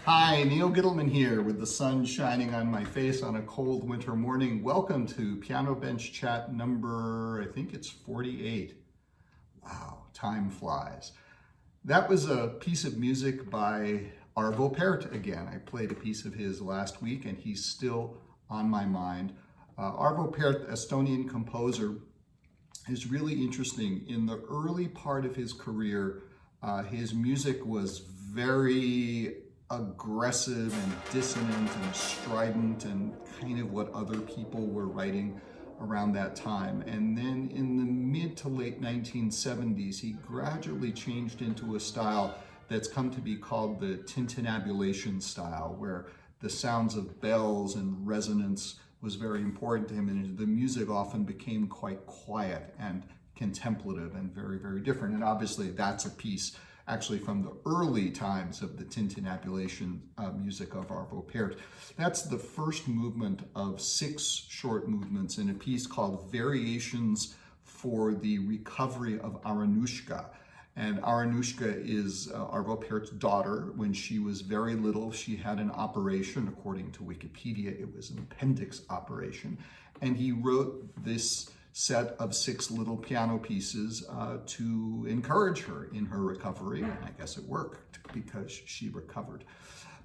Hi, Neal here with the sun shining on my face on a cold winter morning. Welcome to Piano Bench Chat number, I think it's 48. Wow, time flies. That was a piece of music by Arvo Pärt again. I played a piece of his last week and he's still on my mind. Arvo Pärt, Estonian composer, is really interesting. In the early part of his career, his music was very aggressive and dissonant and strident and kind of what other people were writing around that time. And then in the mid to late 1970s, he gradually changed into a style that's come to be called the tintinnabulation style, where the sounds of bells and resonance was very important to him, and the music often became quite quiet and contemplative and very, very different. And obviously that's a piece actually from the early times of the tintinnabulation music of Arvo Pärt. That's the first movement of 6 short movements in a piece called Variations for the Recovery of Aranushka. And Aranushka is Arvo Pärt's daughter. When she was very little, she had an operation. According to Wikipedia, it was an appendix operation. And he wrote this set of 6 little piano pieces to encourage her in her recovery. And I guess it worked because she recovered.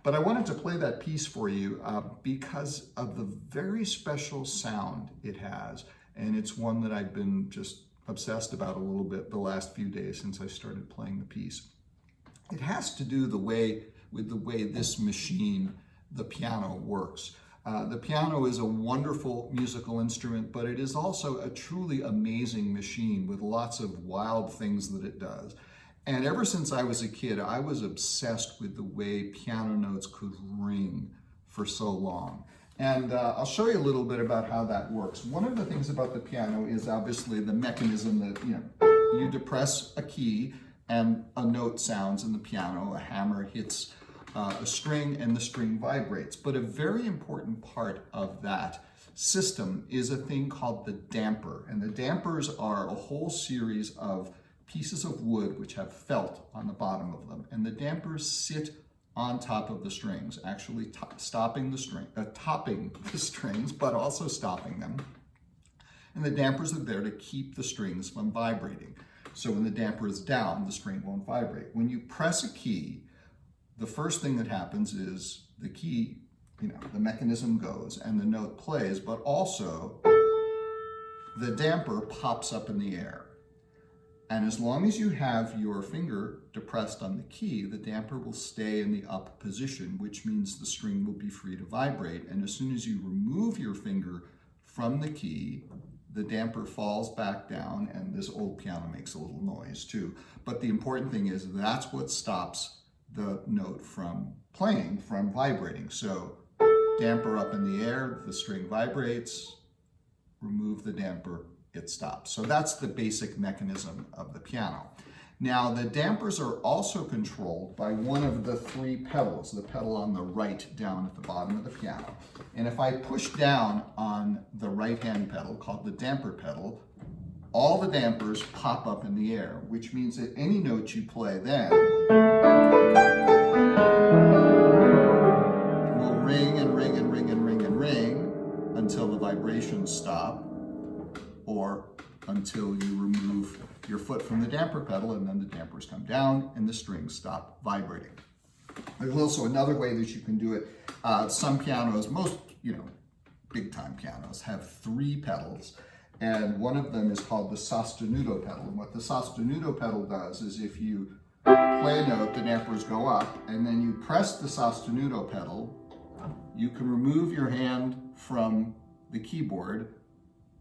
But I wanted to play that piece for you because of the very special sound it has. And it's one that I've been just obsessed about a little bit the last few days since I started playing the piece. It has to do with the way this machine, the piano, works. The piano is a wonderful musical instrument, but it is also a truly amazing machine with lots of wild things that it does. And ever since I was a kid, I was obsessed with the way piano notes could ring for so long. And I'll show you a little bit about how that works. One of the things about the piano is obviously the mechanism that, you depress a key and a note sounds in the piano. A hammer hits a string and the string vibrates. But a very important part of that system is a thing called the damper. And the dampers are a whole series of pieces of wood which have felt on the bottom of them. And the dampers sit on top of the strings, actually topping the strings, but also stopping them. And the dampers are there to keep the strings from vibrating. So when the damper is down, the string won't vibrate. When you press a key, the first thing that happens is the key, the mechanism goes and the note plays, but also the damper pops up in the air. And as long as you have your finger depressed on the key, the damper will stay in the up position, which means the string will be free to vibrate. And as soon as you remove your finger from the key, the damper falls back down, and this old piano makes a little noise too. But the important thing is that's what stops the note from playing, from vibrating. So damper up in the air, the string vibrates, remove the damper, it stops. So that's the basic mechanism of the piano. Now the dampers are also controlled by one of the 3 pedals, the pedal on the right down at the bottom of the piano. And if I push down on the right-hand pedal, called the damper pedal, all the dampers pop up in the air, which means that any note you play then will ring and ring and ring and ring and ring until the vibrations stop, or until you remove your foot from the damper pedal, and then the dampers come down and the strings stop vibrating. There's also another way that you can do it. Some pianos, most big time pianos, have 3 pedals, and one of them is called the sostenuto pedal. And what the sostenuto pedal does is if you play a note, the dampers go up, and then you press the sostenuto pedal, you can remove your hand from the keyboard,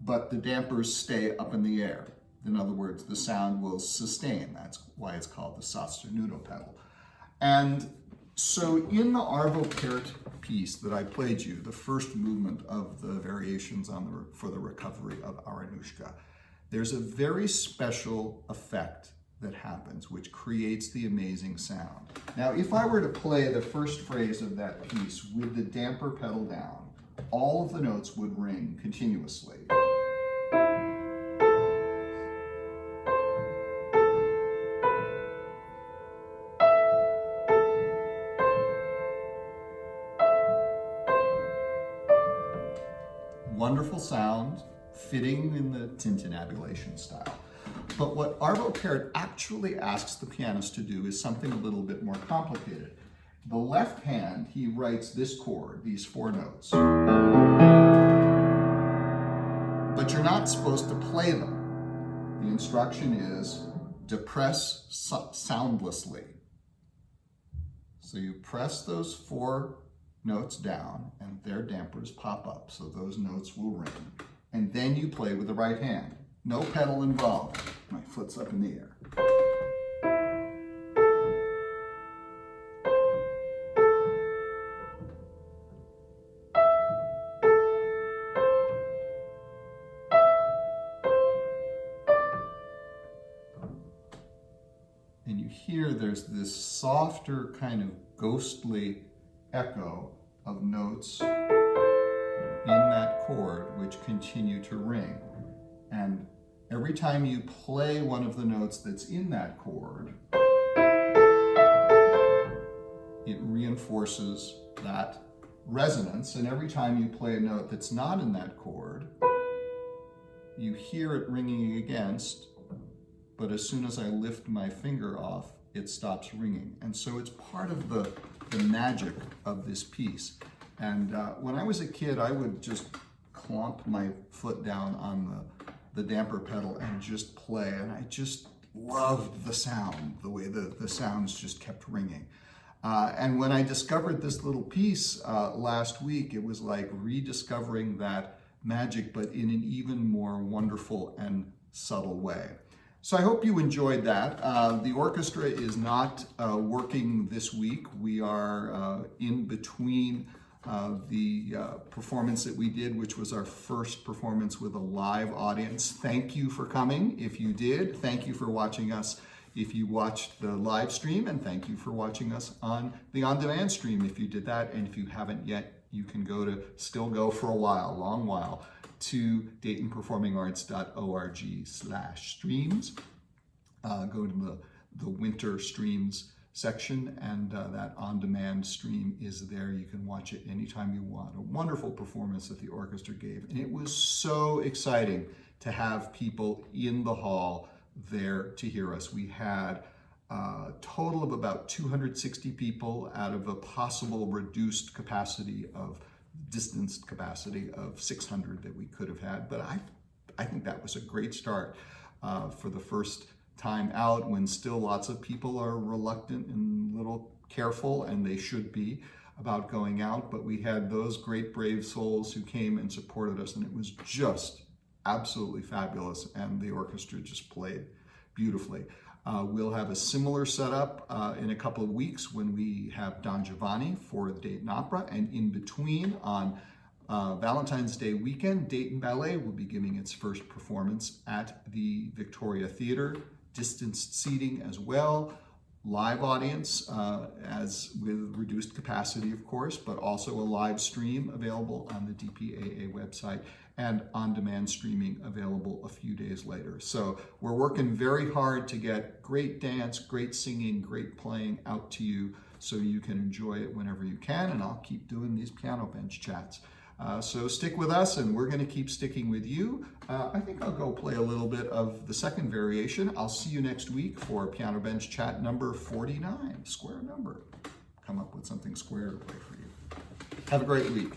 but the dampers stay up in the air. In other words, the sound will sustain. That's why it's called the sostenuto pedal. And so in the Arvo Pärt piece that I played you, the first movement of the Variations for the Recovery of Aranushka, there's a very special effect that happens, which creates the amazing sound. Now, if I were to play the first phrase of that piece with the damper pedal down, all of the notes would ring continuously. wonderful sound, fitting in the tintinnabulation style. But what Arvo Pärt actually asks the pianist to do is something a little bit more complicated. The left hand, he writes this chord, these 4 notes. But you're not supposed to play them. The instruction is depress soundlessly. So you press those 4 notes down and their dampers pop up, so those notes will ring. And then you play with the right hand. No pedal involved. My foot's up in the air. And you hear there's this softer kind of ghostly echo of notes in that chord which continue to ring. And every time you play one of the notes that's in that chord, it reinforces that resonance. And every time you play a note that's not in that chord, you hear it ringing against, but as soon as I lift my finger off, it stops ringing. And so it's part of the magic of this piece. And when I was a kid, I would just clomp my foot down on the damper pedal and just play. And I just loved the sound, the way the sounds just kept ringing. And when I discovered this little piece last week, it was like rediscovering that magic, but in an even more wonderful and subtle way. So I hope you enjoyed that. The orchestra is not working this week. We are in between the performance that we did, which was our first performance with a live audience. Thank you for coming if you did. Thank you for watching us if you watched the live stream, and thank you for watching us on the on-demand stream if you did that. And if you haven't yet, you can still go for a while, long while, to DaytonPerformingArts.org/streams. Go to the winter streams section, and that on-demand stream is there. You can watch it anytime you want. A wonderful performance that the orchestra gave. And it was so exciting to have people in the hall there to hear us. We had a total of about 260 people out of a possible reduced capacity distanced capacity of 600 that we could have had. But I think that was a great start for the first time out, when still lots of people are reluctant and a little careful, and they should be, about going out. But we had those great brave souls who came and supported us, and it was just absolutely fabulous, and the orchestra just played beautifully. We'll have a similar setup in a couple of weeks when we have Don Giovanni for the Dayton Opera, and in between on Valentine's Day weekend, Dayton Ballet will be giving its first performance at the Victoria Theater, distanced seating as well, live audience as with reduced capacity, of course, but also a live stream available on the DPAA website, and on-demand streaming available a few days later. So we're working very hard to get great dance, great singing, great playing out to you so you can enjoy it whenever you can, and I'll keep doing these piano bench chats. So stick with us, and we're going to keep sticking with you. I think I'll go play a little bit of the second variation. I'll see you next week for Piano Bench Chat number 49, square number. Come up with something square to play for you. Have a great week.